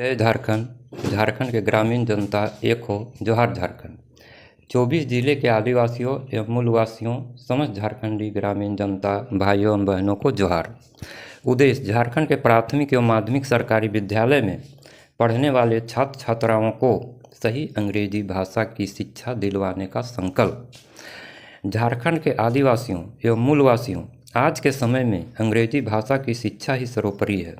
जय झारखंड। झारखंड के ग्रामीण जनता एक हो, जोहार झारखंड। 24 जिले के आदिवासियों एवं मूलवासियों, समस्त झारखंडी ग्रामीण जनता भाइयों एवं बहनों को जोहार। उद्देश्य झारखंड के प्राथमिक एवं माध्यमिक सरकारी विद्यालय में पढ़ने वाले छात्र छात्राओं को सही अंग्रेजी भाषा की शिक्षा दिलवाने का संकल्प। झारखंड के आदिवासियों एवं मूलवासियों, आज के समय में अंग्रेजी भाषा की शिक्षा ही सर्वोपरि है।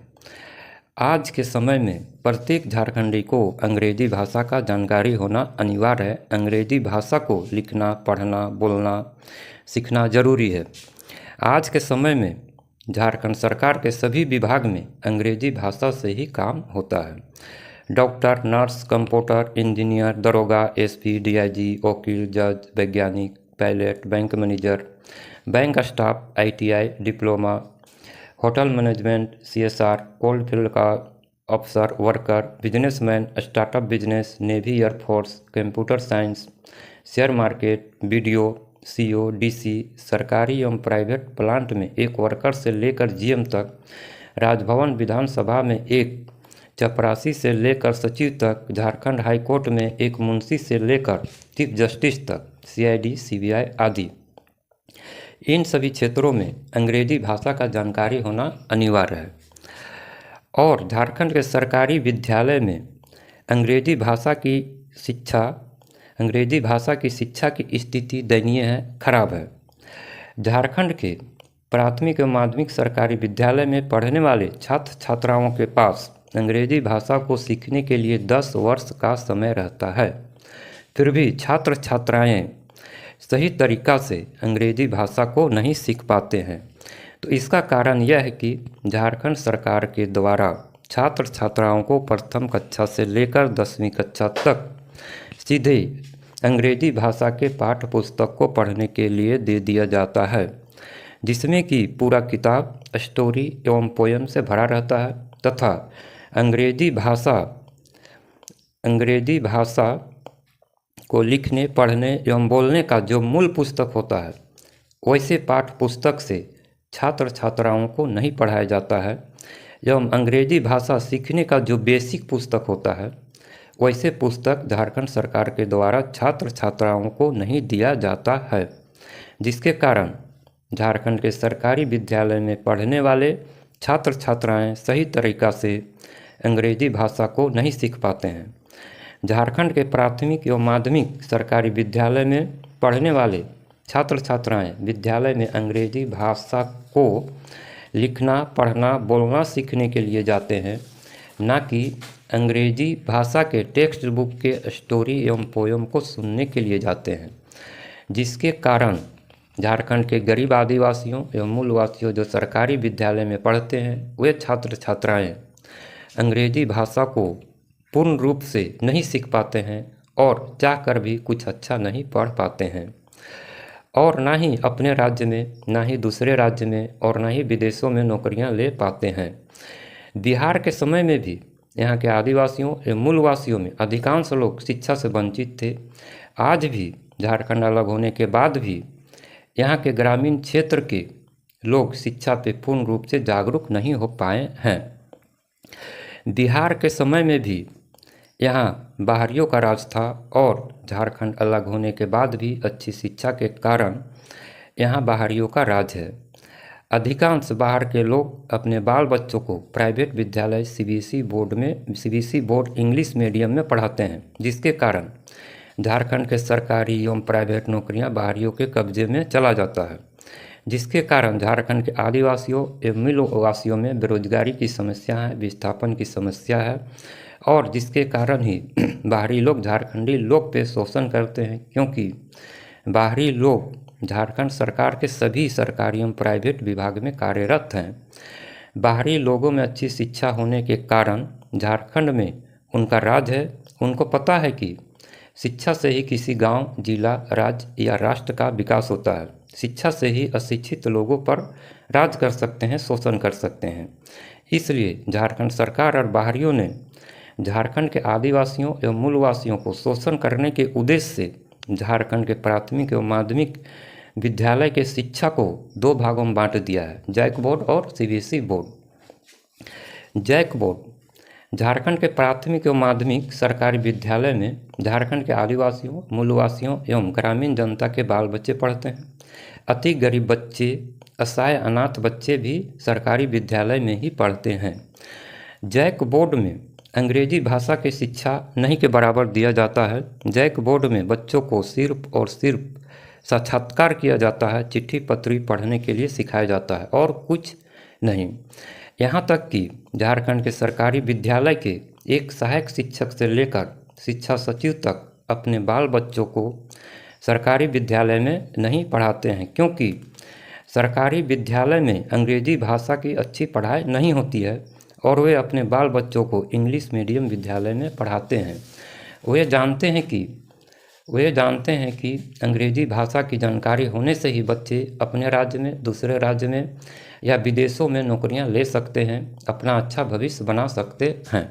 आज के समय में प्रत्येक झारखंडी को अंग्रेजी भाषा का जानकारी होना अनिवार्य है। अंग्रेजी भाषा को लिखना, पढ़ना, बोलना सीखना जरूरी है। आज के समय में झारखंड सरकार के सभी विभाग में अंग्रेजी भाषा से ही काम होता है। डॉक्टर, नर्स, कंप्यूटर इंजीनियर, दरोगा, एसपी, डीआईजी, वकील, जज, वैज्ञानिक, pilot, bank manager, bank staff, ITI, diploma, hotel management, CSR, coal field का अफसर, worker, businessman, startup business, navy, air force, computer science, share market, BDO, CO, DC, सरकारी एवं private plant में एक वर्कर से लेकर जीएम तक, राजभवन विधानसभा में एक चपरासी से लेकर सचिव तक, झारखंड हाई कोर्ट में एक मुंशी से लेकर चीफ जस्टिस तक, सीआईडी, सीबीआई आदि इन सभी क्षेत्रों में अंग्रेजी भाषा का जानकारी होना अनिवार्य है। और झारखंड के सरकारी विद्यालय में अंग्रेजी भाषा की शिक्षा की स्थिति दयनीय है, खराब है। झारखंड के प्राथमिक एवं माध्यमिक सरकारी विद्यालय में पढ़ने वाले छात्र छात्राओं के पास अंग्रेजी भाषा को सीखने के लिए 10 वर्ष का समय रहता है। फिर भी छात्र छात्राएँ सही तरीक़ा से अंग्रेजी भाषा को नहीं सीख पाते हैं। तो इसका कारण यह है कि झारखंड सरकार के द्वारा छात्र छात्राओं को प्रथम कक्षा से लेकर 10वीं कक्षा तक सीधे अंग्रेजी भाषा के पाठ्य पुस्तक को पढ़ने के लिए दे दिया जाता है, जिसमें कि पूरा किताब स्टोरी एवं पोयम से भरा रहता है तथा अंग्रेजी भाषा को लिखने, पढ़ने एवं बोलने का जो मूल पुस्तक होता है, वैसे पाठ्य पुस्तक से छात्र छात्राओं को नहीं पढ़ाया जाता है। एवं अंग्रेजी भाषा सीखने का जो बेसिक पुस्तक होता है, वैसे पुस्तक झारखंड सरकार के द्वारा छात्र छात्राओं को नहीं दिया जाता है, जिसके कारण झारखंड के सरकारी विद्यालय में पढ़ने वाले छात्र छात्राएँ सही तरीक़ा से अंग्रेजी भाषा को नहीं सीख पाते हैं। झारखंड के प्राथमिक एवं माध्यमिक सरकारी विद्यालय में पढ़ने वाले छात्र छात्राएँ विद्यालय में अंग्रेजी भाषा को लिखना, पढ़ना, बोलना सीखने के लिए जाते हैं, ना कि अंग्रेजी भाषा के टेक्स्ट बुक के स्टोरी एवं पोयम को सुनने के लिए जाते हैं, जिसके कारण झारखंड के गरीब आदिवासियों एवं मूलवासियों जो सरकारी विद्यालय में पढ़ते हैं, वे छात्र छात्राएँ अंग्रेजी भाषा को पूर्ण रूप से नहीं सीख पाते हैं और चाहकर भी कुछ अच्छा नहीं पढ़ पाते हैं, और ना ही अपने राज्य में, ना ही दूसरे राज्य में, और ना ही विदेशों में नौकरियां ले पाते हैं। बिहार के समय में भी यहाँ के आदिवासियों एवं मूलवासियों में अधिकांश लोग शिक्षा से वंचित थे। आज भी झारखंड अलग होने के बाद भी यहाँ के ग्रामीण क्षेत्र के लोग शिक्षा पे पूर्ण रूप से जागरूक नहीं हो पाए हैं। बिहार के समय में भी यहाँ बाहरियों का राज था और झारखंड अलग होने के बाद भी अच्छी शिक्षा के कारण यहाँ बाहरियों का राज है। अधिकांश बाहर के लोग अपने बाल बच्चों को प्राइवेट विद्यालय सीबीएसई बोर्ड इंग्लिश मीडियम में पढ़ाते हैं, जिसके कारण झारखंड के सरकारी एवं प्राइवेट नौकरियां बाहरियों के कब्जे में चला जाता है, जिसके कारण झारखंड के आदिवासियों एवं मूलवासियों में बेरोजगारी की समस्या है, विस्थापन की समस्या है, और जिसके कारण ही बाहरी लोग झारखंडी लोग पे शोषण करते हैं, क्योंकि बाहरी लोग झारखंड सरकार के सभी सरकारी एवं प्राइवेट विभाग में कार्यरत हैं। बाहरी लोगों में अच्छी शिक्षा होने के कारण झारखंड में उनका राज है। उनको पता है कि शिक्षा से ही किसी गांव, जिला, राज्य या राष्ट्र का विकास होता है। शिक्षा से ही अशिक्षित लोगों पर राज कर सकते हैं, शोषण कर सकते हैं। इसलिए झारखंड सरकार और बाहरियों ने झारखंड के आदिवासियों एवं मूलवासियों को शोषण करने के उद्देश्य से झारखंड के प्राथमिक एवं माध्यमिक विद्यालय के शिक्षा को 2 भागों में बांट दिया है, जैक बोर्ड और CBSE board. JAC board Jharkhand के प्राथमिक एवं माध्यमिक सरकारी विद्यालय में झारखंड के आदिवासियों, मूलवासियों एवं ग्रामीण जनता के बाल बच्चे पढ़ते हैं। अति गरीब बच्चे, असहाय अनाथ बच्चे भी सरकारी विद्यालय में ही पढ़ते हैं। जैक बोर्ड में अंग्रेजी भाषा की शिक्षा नहीं के बराबर दिया जाता है। जैक बोर्ड में बच्चों को सिर्फ और सिर्फ साक्षात्कार किया जाता है, चिट्ठी पत्री पढ़ने के लिए सिखाया जाता है और कुछ नहीं। यहाँ तक कि झारखंड के सरकारी विद्यालय के एक सहायक शिक्षक से लेकर शिक्षा सचिव तक अपने बाल बच्चों को सरकारी विद्यालय में नहीं पढ़ाते हैं, क्योंकि सरकारी विद्यालय में अंग्रेजी भाषा की अच्छी पढ़ाई नहीं होती है और वे अपने बाल बच्चों को इंग्लिश मीडियम विद्यालय में पढ़ाते हैं। वे जानते हैं कि अंग्रेजी भाषा की जानकारी होने से ही बच्चे अपने राज्य में, दूसरे राज्य में या विदेशों में नौकरियां ले सकते हैं, अपना अच्छा भविष्य बना सकते हैं।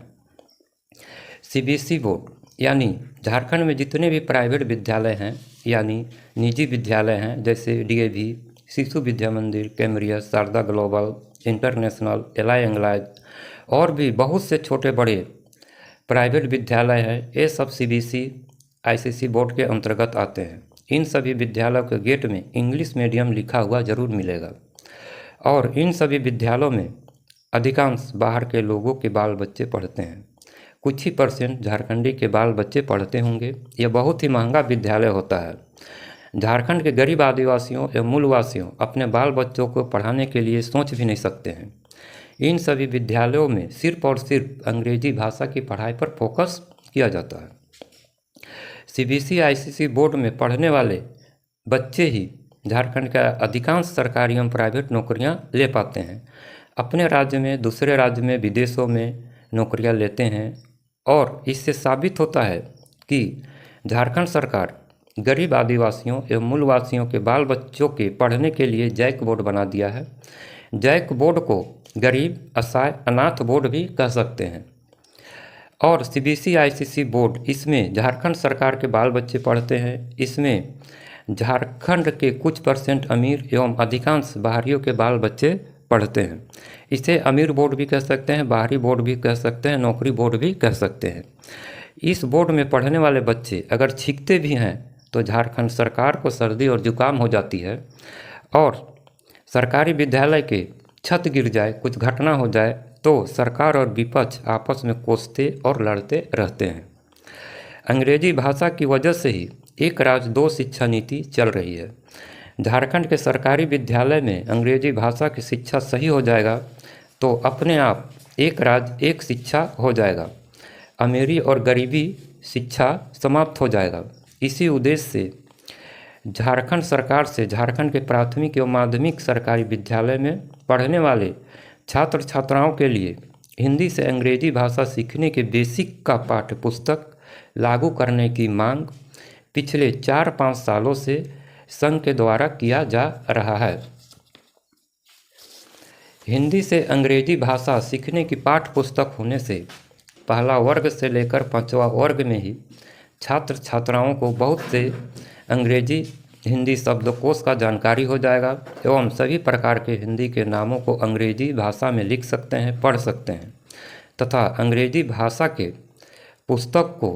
सीबीएसई बोर्ड यानी झारखंड में जितने भी प्राइवेट विद्यालय हैं यानी निजी विद्यालय हैं, जैसे डीएवी, शिशु विद्या मंदिर, कैम्ब्रियस, शारदा ग्लोबल, इंटरनेशनल, एलाई इंग्लाइज और भी बहुत से छोटे बड़े प्राइवेट विद्यालय हैं, ये सब सीबीएसई आईसीएसई बोर्ड के अंतर्गत आते हैं। इन सभी विद्यालयों के गेट में इंग्लिश मीडियम लिखा हुआ जरूर मिलेगा और इन सभी विद्यालयों में अधिकांश बाहर के लोगों के बाल बच्चे पढ़ते हैं। कुछ ही % झारखंडी के बाल बच्चे पढ़ते होंगे। यह बहुत ही महंगा विद्यालय होता है। झारखंड के गरीब आदिवासियों एवं मूलवासियों अपने बाल बच्चों को पढ़ाने के लिए सोच भी नहीं सकते हैं। इन सभी विद्यालयों में सिर्फ और सिर्फ अंग्रेजी भाषा की पढ़ाई पर फोकस किया जाता है। सीबीएसई आईसीएसई बोर्ड में पढ़ने वाले बच्चे ही झारखंड का अधिकांश सरकारी एवं प्राइवेट नौकरियां ले पाते हैं, अपने राज्य में, दूसरे राज्य में, विदेशों में नौकरियां लेते हैं और इससे साबित होता है कि झारखंड सरकार गरीब आदिवासियों एवं मूलवासियों के बाल बच्चों के पढ़ने के लिए जैक बोर्ड बना दिया है। जैक बोर्ड को गरीब, असहाय, अनाथ बोर्ड भी कह सकते हैं। और सीबीएसई आईसीएसई बोर्ड, इसमें झारखंड सरकार के बाल बच्चे पढ़ते हैं। इसमें झारखंड के कुछ % अमीर एवं अधिकांश बाहरियों के बाल बच्चे पढ़ते हैं। इसे अमीर बोर्ड भी कह सकते हैं, बाहरी बोर्ड भी कह सकते हैं, नौकरी बोर्ड भी कह सकते हैं। इस बोर्ड में पढ़ने वाले बच्चे अगर छींकते भी हैं तो झारखंड सरकार को सर्दी और जुकाम हो जाती है और सरकारी विद्यालय के छत गिर जाए, कुछ घटना हो जाए तो सरकार और विपक्ष आपस में कोसते और लड़ते रहते हैं। अंग्रेजी भाषा की वजह से ही एक राज्य दो शिक्षा नीति चल रही है। झारखंड के सरकारी विद्यालय में अंग्रेजी भाषा की शिक्षा सही हो जाएगा तो अपने आप एक राज्य एक शिक्षा हो जाएगा, अमीरी और गरीबी शिक्षा समाप्त हो जाएगा। इसी उद्देश्य से झारखंड सरकार से झारखंड के प्राथमिक एवं माध्यमिक सरकारी विद्यालय में पढ़ने वाले छात्र छात्राओं के लिए हिंदी से अंग्रेजी भाषा सीखने के बेसिक का पाठ्य पुस्तक लागू करने की मांग पिछले 4-5 सालों से संघ के द्वारा किया जा रहा है। हिंदी से अंग्रेजी भाषा सीखने की पाठ्य पुस्तक होने से पहला वर्ग से लेकर 5वां वर्ग में ही छात्र छात्राओं को बहुत से अंग्रेजी हिंदी शब्दकोश का जानकारी हो जाएगा एवं सभी प्रकार के हिंदी के नामों को अंग्रेजी भाषा में लिख सकते हैं, पढ़ सकते हैं तथा अंग्रेजी भाषा के पुस्तक को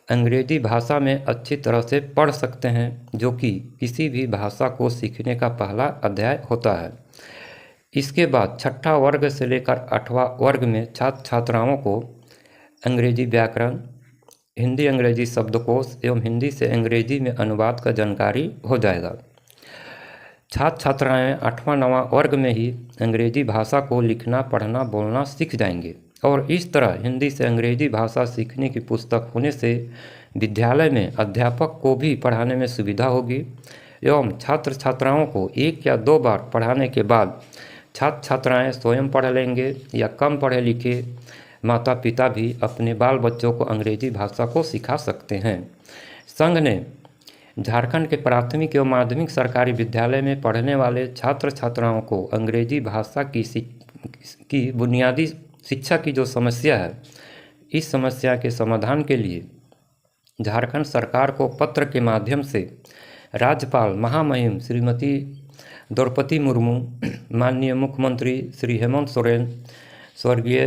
अंग्रेजी भाषा में अच्छी तरह से पढ़ सकते हैं, जो कि किसी भी भाषा को सीखने का पहला अध्याय होता है। इसके बाद 6ठा वर्ग से लेकर 8वां वर्ग में छात्र छात्राओं को अंग्रेजी व्याकरण, हिंदी अंग्रेजी शब्दकोश एवं हिंदी से अंग्रेजी में अनुवाद का जानकारी हो जाएगा। छात्र छात्राएँ 8वां-9वां वर्ग में ही अंग्रेजी भाषा को लिखना, पढ़ना, बोलना सीख जाएंगे और इस तरह हिंदी से अंग्रेजी भाषा सीखने की पुस्तक होने से विद्यालय में अध्यापक को भी पढ़ाने में सुविधा होगी एवं छात्र छात्राओं को 1 या 2 बार पढ़ाने के बाद छात्र छात्राएँ स्वयं पढ़ लेंगे या कम पढ़े लिखे माता पिता भी अपने बाल बच्चों को अंग्रेजी भाषा को सिखा सकते हैं। संघ ने झारखंड के प्राथमिक एवं माध्यमिक सरकारी विद्यालय में पढ़ने वाले छात्र छात्राओं को अंग्रेजी भाषा की बुनियादी शिक्षा की जो समस्या है, इस समस्या के समाधान के लिए झारखंड सरकार को पत्र के माध्यम से राज्यपाल महामहिम श्रीमती द्रौपदी मुर्मू, माननीय मुख्यमंत्री श्री हेमंत सोरेन, स्वर्गीय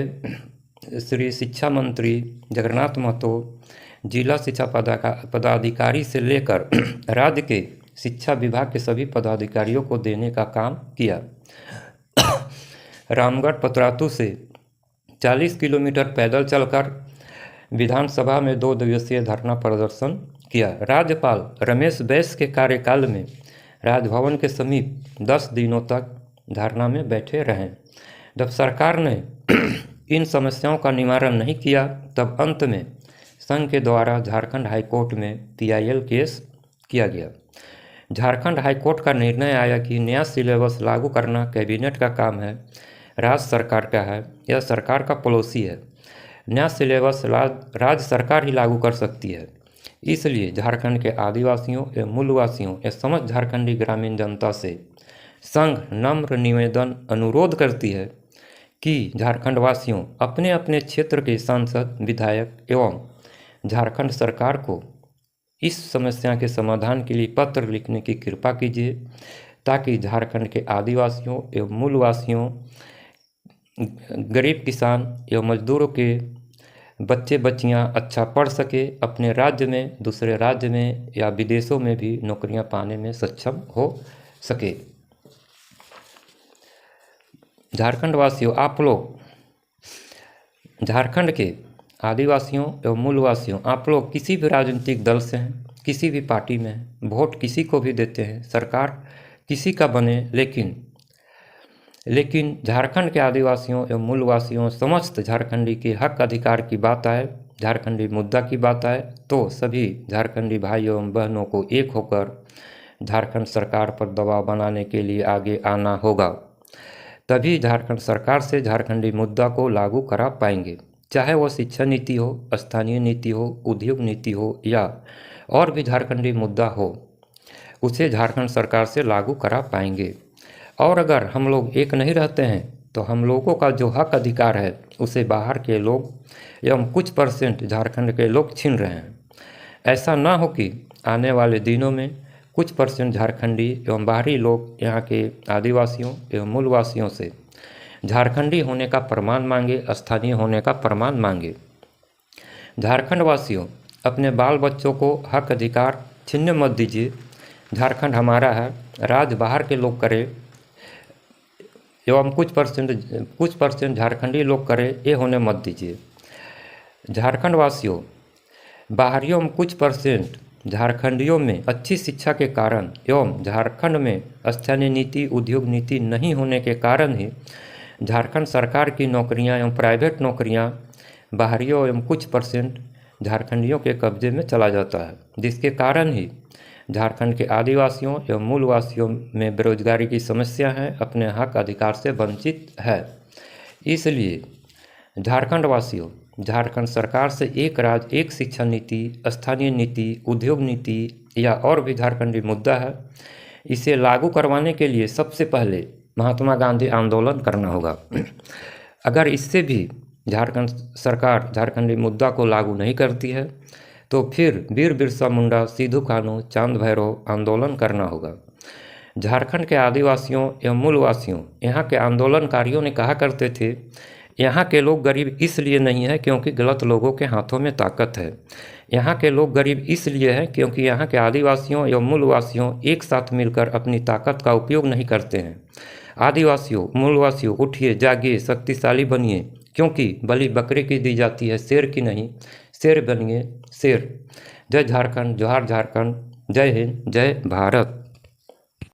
श्री शिक्षा मंत्री जगन्नाथ महतो जिला शिक्षा पदाधिकारी से लेकर राज्य के शिक्षा विभाग के सभी पदाधिकारियों को देने का काम किया। रामगढ़ पतरातू से 40 किलोमीटर पैदल चलकर विधानसभा में 2 दिवसीय धरना प्रदर्शन किया। राज्यपाल रमेश बैस के कार्यकाल में राजभवन के समीप 10 दिनों तक धरना में बैठे रहे। जब सरकार ने इन समस्याओं का निवारण नहीं किया, तब अंत में संघ के द्वारा झारखंड हाईकोर्ट में PIL केस किया गया। झारखंड हाईकोर्ट का निर्णय आया कि नया सिलेबस लागू करना कैबिनेट का काम है, राज्य सरकार का है। यह सरकार का पॉलिसी है। नया सिलेबस राज्य सरकार ही लागू कर सकती है। इसलिए झारखंड के आदिवासियों एवं मूलवासियों एवं समस्त झारखंडी ग्रामीण जनता से संघ नम्र निवेदन अनुरोध करती है कि झारखंड वासियों अपने अपने क्षेत्र के सांसद, विधायक एवं झारखंड सरकार को इस समस्या के समाधान के लिए पत्र लिखने की कृपा कीजिए, ताकि झारखंड के आदिवासियों एवं मूलवासियों, गरीब किसान एवं मजदूरों के बच्चे बच्चियां अच्छा पढ़ सके, अपने राज्य में, दूसरे राज्य में या विदेशों में भी नौकरियां पाने में सक्षम हो सके। झारखंड वासियों, आप लोग झारखंड के आदिवासियों एवं मूलवासियों, आप लोग किसी भी राजनीतिक दल से हैं, किसी भी पार्टी में हैं, वोट किसी को भी देते हैं, सरकार किसी का बने, लेकिन झारखंड के आदिवासियों एवं मूलवासियों, समस्त झारखंडी के हक अधिकार की बात आए, झारखंडी मुद्दा की बात आए, तो सभी झारखंडी भाई एवं बहनों को एक होकर झारखंड सरकार पर दबाव बनाने के लिए आगे आना होगा। तभी झारखंड सरकार से झारखंडी मुद्दा को लागू करा पाएंगे। चाहे वो शिक्षा नीति हो, स्थानीय नीति हो, उद्योग नीति हो या और भी झारखंडी मुद्दा हो, उसे झारखंड सरकार से लागू करा पाएंगे। और अगर हम लोग एक नहीं रहते हैं तो हम लोगों का जो हक अधिकार है उसे बाहर के लोग एवं कुछ % झारखंड के लोग छीन रहे हैं। ऐसा ना हो कि आने वाले दिनों में कुछ % झारखंडी एवं बाहरी लोग यहाँ के आदिवासियों एवं मूलवासियों से झारखंडी होने का प्रमाण मांगे, स्थानीय होने का प्रमाण मांगे। झारखंड वासियों, अपने बाल बच्चों को हक अधिकार छीनने मत दीजिए। झारखंड हमारा है, राज बाहर के लोग करें एवं कुछ % झारखंडी लोग करें, ये होने मत दीजिए। झारखंड वासियों, बाहरियों में कुछ % झारखंडियों में अच्छी शिक्षा के कारण एवं झारखंड में स्थानीय नीति, उद्योग नीति नहीं होने के कारण ही झारखंड सरकार की नौकरियां एवं प्राइवेट नौकरियां बाहरियों एवं कुछ % झारखंडियों के कब्जे में चला जाता है, जिसके कारण ही झारखंड के आदिवासियों एवं मूलवासियों में बेरोजगारी की समस्या है, अपने हक अधिकार से वंचित है। इसलिए झारखंड वासियों, झारखंड सरकार से एक राज्य एक शिक्षा नीति, स्थानीय नीति, उद्योग नीति या और भी झारखंडी मुद्दा है, इसे लागू करवाने के लिए सबसे पहले महात्मा गांधी आंदोलन करना होगा। अगर इससे भी झारखंड सरकार झारखंडी मुद्दा को लागू नहीं करती है तो फिर वीर बिरसा मुंडा, सिद्धू कान्हू, चांद भैरव आंदोलन करना होगा। झारखंड के आदिवासियों एवं मूलवासियों, यहाँ के आंदोलनकारियों ने कहा करते थे, यहाँ के लोग गरीब इसलिए नहीं है क्योंकि गलत लोगों के हाथों में ताकत है। यहाँ के लोग गरीब इसलिए हैं क्योंकि यहाँ के आदिवासियों एवं मूलवासियों एक साथ मिलकर अपनी ताकत का उपयोग नहीं करते हैं। आदिवासियों, मूलवासियों, उठिए, जागिए, शक्तिशाली बनिए, क्योंकि बलि बकरे की दी जाती है, शेर की नहीं। शेर बनिए, शेर। जय झारखंड, जोहार झारखंड, जय हिंद, जय भारत।